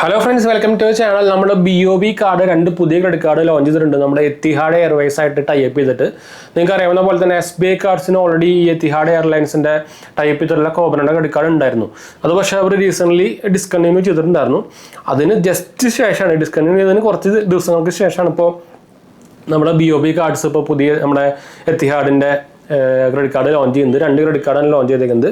Hello friends, welcome to channel. നമ്മുടെ BOB card രണ്ട് പുതിയ ക്രെഡിറ്റ് കാർഡ് ലോഞ്ച് ചെയ്തിട്ടുണ്ട്. നമ്മുടെ എത്തിഹാഡ് എയർവേസ് ആയിട്ട് ടൈപ്പ് ചെയ്തിട്ട് നിങ്ങൾക്ക് അറിയാവുന്ന പോലെ തന്നെ SBI കാർഡ്സിന് ഓൾറെഡി ഈ എത്തിഹാഡ് എയർലൈൻസിൻ്റെ ടൈപ്പ് ചെയ്തിട്ടുള്ള കോബ്രയുടെ ക്രെഡിറ്റ് കാർഡ് ഉണ്ടായിരുന്നു. അത് പക്ഷേ അവർ റീസെൻ്റ്ലി ഡിസ്കണ്ടിന്യൂ ചെയ്തിട്ടുണ്ടായിരുന്നു. അതിന് ജസ്റ്റ് ശേഷമാണ്, ഡിസ്കണ്ടിന്യൂ ചെയ്തതിന് കുറച്ച് ദിവസങ്ങൾക്ക് ശേഷമാണ് ഇപ്പോൾ നമ്മുടെ BOB കാർഡ്സ് ഇപ്പോൾ പുതിയ നമ്മുടെ എത്തിഹാഡിൻ്റെ ക്രെഡിറ്റ് കാർഡ് ലോഞ്ച് ചെയ്യുന്നത്. രണ്ട് ക്രെഡിറ്റ് കാർഡാണ് ലോഞ്ച് ചെയ്തേക്കുന്നത്.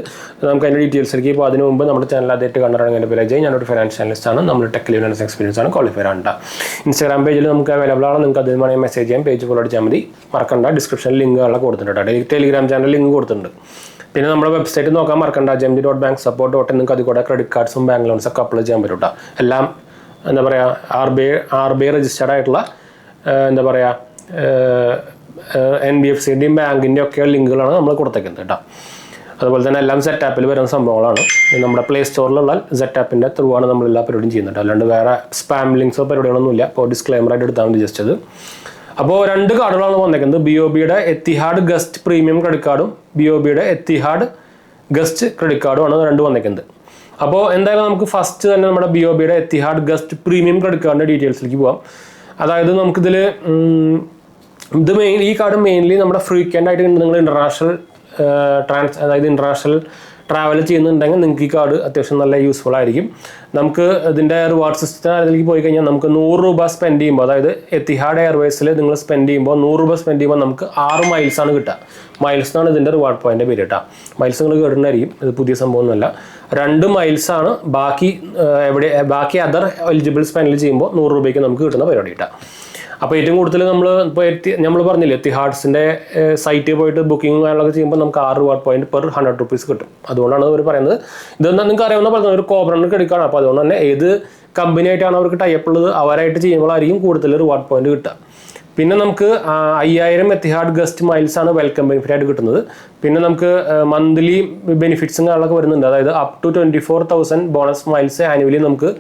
നമുക്ക് അതിൻ്റെ ഡീറ്റെയിൽസിലേക്ക് ഇപ്പോൾ അതിന് മുമ്പ് നമ്മുടെ ചാനൽ ആദ്യമായിട്ട് കണ്ടിട്ടുണ്ടെങ്കിൽ എൻ്റെ പേര് അജയ്. ഞാനൊരു ഫൈനാൻഷ്യൽ അനലിസ്റ്റ് ആണ്. നമ്മൾ ടെക് ലേണേഴ്സ് എക്സ്പീരിയൻസ് ആണ്, ക്വാളിഫൈഡ് ആണ്. ഇൻസ്റ്റാഗ്രാം പേജിൽ നമുക്ക് അവൈലബിൾ ആണ്. നിങ്ങൾക്ക് അതിൽ വേണമെങ്കിൽ മെസ്സേജ് ചെയ്യാം. പേജ് ഫോളോ അടിച്ചാൽ മതി. മറക്കണ്ട, ഡിസ്ക്രിപ്ഷനിൽ ലിങ്കുകളൊക്കെ കൊടുത്തിട്ടുണ്ട്. ടെലിഗ്രാം ചാനൽ ലിങ്ക് കൊടുത്തിട്ടുണ്ട്. പിന്നെ നമ്മുടെ വെബ്സൈറ്റ് നോക്കാൻ മറക്കണ്ട, gemini.banksupport.in. നിങ്ങൾക്ക് അതിൽ കൂടെ ക്രെഡിറ്റ് കാർഡ്സും ബാങ്ക് ലോൺസ് ഒക്കെ അപ്ലൈ ചെയ്യാൻ പറ്റും. എല്ലാം എന്താ പറയുക, RBI രജിസ്റ്റേർഡ് ആയിട്ടുള്ള എന്താ പറയുക NBFCൻ്റെയും ബാങ്കിൻ്റെയും ഒക്കെ ലിങ്കുകളാണ് നമ്മൾ കൊടുത്തേക്കുന്നത് കേട്ടോ. അതുപോലെ തന്നെ എല്ലാം സെറ്റാപ്പിൽ വരുന്ന സംഭവങ്ങളാണ്. നമ്മുടെ പ്ലേ സ്റ്റോറിലുള്ള സെറ്റാപ്പിൻ്റെ ത്രൂ ആണ് നമ്മൾ എല്ലാ പരിപാടിയും ചെയ്യുന്നത്. അല്ലാണ്ട് വേറെ സ്പാം ലിങ്ക്സോ പരിപാടികളൊന്നുമില്ല. അപ്പോൾ ഡിസ്ക്ലെയിമറായിട്ട് എടുത്താൽ മതി ജസ്റ്റ് അത്. അപ്പോൾ രണ്ട് കാർഡുകളാണ് വന്നേക്കുന്നത്. BOBയുടെ എത്തിഹാഡ് ഗസ്റ്റ് പ്രീമിയം ക്രെഡിറ്റ് കാർഡും BOBയുടെ എത്തിഹാഡ് ഗസ്റ്റ് ക്രെഡിറ്റ് കാർഡുമാണ് രണ്ട് വന്നേക്കുന്നത്. അപ്പോൾ എന്തായാലും നമുക്ക് ഫസ്റ്റ് തന്നെ നമ്മുടെ BOBയുടെ എത്തിഹാഡ് ഗസ്റ്റ് പ്രീമിയം ക്രെഡിറ്റ് കാർഡിൻ്റെ ഡീറ്റെയിൽസിലേക്ക് പോകാം. അതായത് നമുക്കിതിൽ ഈ കാർഡ് മെയിൻലി നമ്മുടെ ഫ്രീക്വൻ്റ് ആയിട്ട് നിങ്ങൾ ഇൻ്റർനാഷണൽ അതായത് ഇൻ്റർനാഷണൽ ട്രാവൽ ചെയ്യുന്നുണ്ടെങ്കിൽ നിങ്ങൾക്ക് ഈ കാർഡ് അത്യാവശ്യം നല്ല യൂസ്ഫുൾ ആയിരിക്കും. നമുക്ക് ഇതിൻ്റെ റിവാർഡ് സിസ്റ്റം അതിലേക്ക് പോയി കഴിഞ്ഞാൽ നമുക്ക് 100 രൂപ സ്പെൻഡ് ചെയ്യുമ്പോൾ, അതായത് എത്തിഹാഡ് എയർവേസിൽ നിങ്ങൾ സ്പെൻഡ് ചെയ്യുമ്പോൾ 100 രൂപ സ്പെൻഡ് ചെയ്യുമ്പോൾ നമുക്ക് 6 മൈൽസാണ് കിട്ടുക. മൈൽസ് എന്നാണ് ഇതിൻ്റെ റിവാർഡ് പോയിൻ്റെ പേര് കേട്ടോ. മൈൽസ് നിങ്ങൾ കേട്ടിട്ടുണ്ടായിരിക്കും, ഇത് പുതിയ സംഭവമൊന്നുമല്ല. 2 മൈൽസാണ് ബാക്കി അതർ എലിജിബിൾ സ്പെൻഡിൽ ചെയ്യുമ്പോൾ 100 രൂപയ്ക്ക് നമുക്ക് കിട്ടുന്ന പരിപാടി കേട്ടോ. അപ്പോൾ ഏറ്റവും കൂടുതൽ നമ്മൾ പറഞ്ഞില്ലേ, എത്തിഹാഡ്സിൻ്റെ സൈറ്റിൽ പോയിട്ട് ബുക്കിംഗ് കാര്യങ്ങളൊക്കെ ചെയ്യുമ്പോൾ നമുക്ക് 6 റിവാർഡ് പോയിന്റ് പെർ 100 റുപ്പീസ് കിട്ടും. അതുകൊണ്ടാണ് അവർ പറയുന്നത്. ഇതെന്നാൽ നിങ്ങൾക്ക് അറിയാവുന്ന പോലെ ഒരു കോബ്രയുടെ ക്രെഡിറ്റ് കാർഡാണ്. അപ്പോൾ അതുകൊണ്ട് തന്നെ ഏത് കമ്പനി ആയിട്ടാണ് അവർക്ക് ടൈപ്പ് ഉള്ളത് അവരായിട്ട് ചെയ്യുമ്പോഴായിരിക്കും കൂടുതൽ റിവാർഡ് പോയിന്റ് കിട്ടുക. പിന്നെ നമുക്ക് 5000 എത്തിഹാഡ് ഗസ്റ്റ് മൈൽസ് ആണ് വെൽക്കം ബെനിഫിറ്റ് ആയിട്ട് കിട്ടുന്നത്. പിന്നെ നമുക്ക് മന്ത്ലി ബെനിഫിറ്റ്സും കാര്യങ്ങളൊക്കെ വരുന്നുണ്ട്. അതായത് up to 24,000 bonus miles annually നമുക്ക്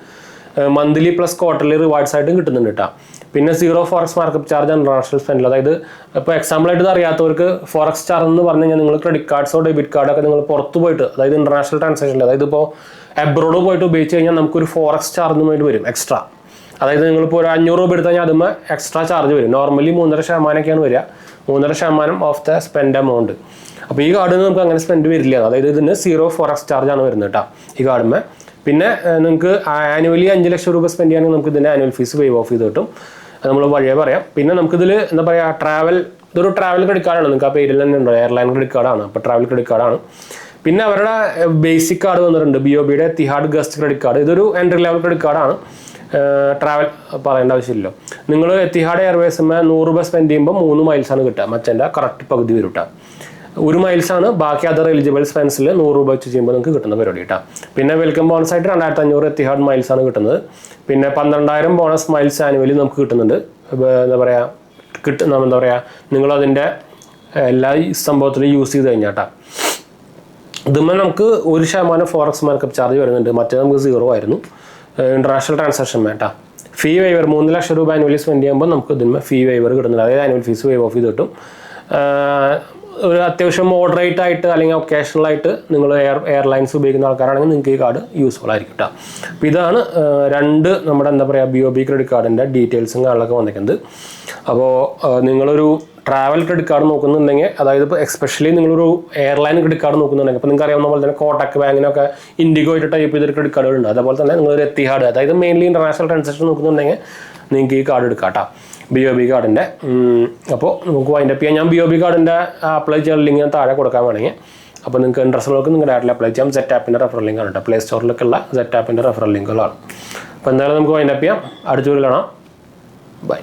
മന്ത്ലി പ്ലസ് ക്വാർട്ടർലി റിവാർഡ്സ് ആയിട്ടും കിട്ടുന്നുണ്ട് കേട്ടോ. പിന്നെ 0 ഫോറക്സ് മാർക്കപ്പ് ചാർജ് ഇൻ്റർനാഷണൽ സ്പെൻഡിൽ. അതായത് ഇപ്പോൾ എക്സാമ്പിളായിട്ട് അറിയാത്തവർക്ക് ഫോറക്സ് ചാർജ് എന്ന് പറഞ്ഞു കഴിഞ്ഞാൽ നിങ്ങൾ ക്രെഡിറ്റ് കാർഡ്സോ ഡെബിറ്റ് കാർഡൊക്കെ നിങ്ങൾ പുറത്ത് പോയിട്ട്, അതായത് ഇൻ്റർനാഷണൽ ട്രാൻസാക്ഷനിൽ, അതായത് ഇപ്പോൾ അബ്രോഡ് പോയിട്ട് ഉപയോഗിച്ച് കഴിഞ്ഞാൽ നമുക്കൊരു ഫോറക്സ് ചാർജുമായിട്ട് വരും എക്സ്ട്രാ. അതായത് നിങ്ങളിപ്പോൾ ഒരു 500 രൂപ എടുത്തു കഴിഞ്ഞാൽ അതുമ്പോൾ എക്സ്ട്രാ ചാർജ് വരും. നോർമലി 3.5%ഒക്കെയാണ് വരിക. 3.5% ഓഫ് ദ സ്പെൻഡ് എമൗണ്ട്. അപ്പോൾ ഈ കാർഡിൽ നമുക്ക് അങ്ങനെ സ്പെൻഡ് വരില്ല. അതായത് ഇതിന് 0 ഫോറക്സ് ചാർജാണ് വരുന്നത് കേട്ടോ ഈ കാർഡിന്. പിന്നെ നിങ്ങൾക്ക് ആനുവലി 5 ലക്ഷം രൂപ സ്പെൻഡ് ചെയ്യുകയാണെങ്കിൽ നമുക്ക് ഇതിൻ്റെ ആനുവൽ ഫീസ് വേവ് ഓഫ് ചെയ്ത് കിട്ടും. അത് നമ്മൾ വഴിയേ പറയാം. പിന്നെ നമുക്കിതിൽ എന്താ പറയുക, ഇതൊരു ട്രാവൽ ക്രെഡിറ്റ് കാർഡാണ്. നിങ്ങൾക്ക് ആ പേരിൽ തന്നെ ഉണ്ടോ, എയർലൈൻ ക്രെഡിറ്റ് കാർഡാണ്. അപ്പോൾ ട്രാവൽ ക്രെഡിറ്റ് കാർഡാണ്. പിന്നെ അവരുടെ ബേസിക് കാർഡ് വന്നിട്ടുണ്ട്, BOBയുടെ എത്തിഹാഡ് ഗസ്റ്റ് ക്രെഡിറ്റ് കാർഡ്. ഇതൊരു എൻട്രി ലെവൽ ക്രെഡിറ്റ് കാർഡാണ്. ട്രാവൽ പറയേണ്ട ആവശ്യമില്ലല്ലോ. നിങ്ങൾ എത്തിഹാഡ് എയർവേസിന്മേ 100 രൂപ സ്പെൻഡ് ചെയ്യുമ്പോൾ 3 മൈൽസാണ് കിട്ടുക. മറ്റേൻ്റെ കറക്റ്റ് പകുതി വരും കേട്ടോ. 1 മൈൽസാണ് ബാക്കി അതർ എലിജിബിൾ സ്പെൻസിൽ 100 രൂപ വെച്ച് ചെയ്യുമ്പോൾ നിങ്ങൾക്ക് കിട്ടുന്ന പരിപാടി കേട്ടോ. പിന്നെ വെൽക്കം ബോണസ് ആയിട്ട് 2500 എത്തിഹാഡ് മൈൽസാണ് കിട്ടുന്നത്. പിന്നെ 12,000 ബോണസ് മൈൽസ് ആനുവലി നമുക്ക് കിട്ടുന്നുണ്ട്. എന്താ പറയുക, നിങ്ങളതിൻ്റെ എല്ലാ സംഭവത്തിലും യൂസ് ചെയ്ത് കഴിഞ്ഞാൽ കേട്ടോ. ഇതുമ്പോൾ നമുക്ക് 1% ഫോറക്സ് മാർക്കപ്പ് ചാർജ് വരുന്നുണ്ട്. മറ്റേ നമുക്ക് 0 ആയിരുന്നു ഇൻ്റർനാഷണൽ ട്രാൻസാക്ഷൻ വേണ്ട. ഫീ വൈവർ 3 ലക്ഷം രൂപ ആനുവലി സ്പെൻഡ് ചെയ്യുമ്പോൾ നമുക്ക് ഇതിന്മേ ഫീ വൈവർ കിട്ടുന്നുണ്ട്. അതായത് ആനുവൽ ഫീസ് വേവ് ഓഫ് ചെയ്ത് കിട്ടും. ഒരു അത്യാവശ്യം മോഡറേറ്റ് ആയിട്ട് അല്ലെങ്കിൽ ഒക്കേഷണൽ ആയിട്ട് നിങ്ങൾ എയർലൈൻസ് ഉപയോഗിക്കുന്ന ആൾക്കാരാണെങ്കിൽ നിങ്ങൾക്ക് ഈ കാർഡ് യൂസ്ഫുൾ ആയിരിക്കും കേട്ടോ. അപ്പോൾ ഇതാണ് രണ്ട് നമ്മുടെ എന്താ പറയുക BOB ക്രെഡിറ്റ് കാർഡിൻ്റെ ഡീറ്റെയിൽസും കാര്യങ്ങളൊക്കെ വന്നിരിക്കുന്നത്. അപ്പോൾ നിങ്ങളൊരു ട്രാവൽ ക്രെഡിറ്റ് കാർഡ് നോക്കുന്നുണ്ടെങ്കിൽ, അതായത് ഇപ്പോൾ എസ്പെഷ്യലി നിങ്ങളൊരു എയർലൈൻ ക്രെഡിറ്റ് കാർഡ് നോക്കുന്നുണ്ടെങ്കിൽ, ഇപ്പോൾ നിങ്ങൾക്ക് അറിയാവുന്ന പോലെ തന്നെ കോട്ടക് ബാങ്കിനൊക്കെ ഇൻഡിഗോ ആയിട്ട് ടൈപ്പ് ചെയ്തൊരു ക്രെഡിറ്റ് കാർഡുകളുണ്ട്. അതുപോലെ തന്നെ നിങ്ങളൊരു എത്തിഹാഡ്, അതായത് മെയിൻലി ഇൻ്റർനാഷണൽ ട്രാൻസാക്ഷൻ നോക്കുന്നുണ്ടെങ്കിൽ നിങ്ങൾക്ക് ഈ കാർഡ് എടുക്കാം കേട്ടോ, BOB കാർഡിൻ്റെ. അപ്പോൾ നമുക്ക് വൈൻഡ് അപ്പ് ചെയ്യാം. ഞാൻ BOB കാർഡിൻ്റെ അപ്ലൈ ചെയ്യാൻ ലിങ്ക് ഞാൻ താഴെ കൊടുക്കാൻ വേണമെങ്കിൽ. അപ്പോൾ നിങ്ങൾക്ക് ഇൻട്രസ്റ്റ് ഉള്ളവർക്ക് നിങ്ങളുടെ ഡയറക്റ്റ് അപ്ലൈ ചെയ്യാം. സെറ്റാപ്പിൻ്റെ റെഫറൽ ലിങ്കാണ് കേട്ടോ. പ്ലേ സ്റ്റോറിലേക്കുള്ള സെറ്റാപ്പിൻ്റെ റെഫറൽ ലിങ്കുകളാണ്. അപ്പോൾ എന്തായാലും നമുക്ക് വൈൻഡ് അപ്പ് ചെയ്യാം. അടുത്ത വീഡിയോയിൽ കാണാം. ബൈ.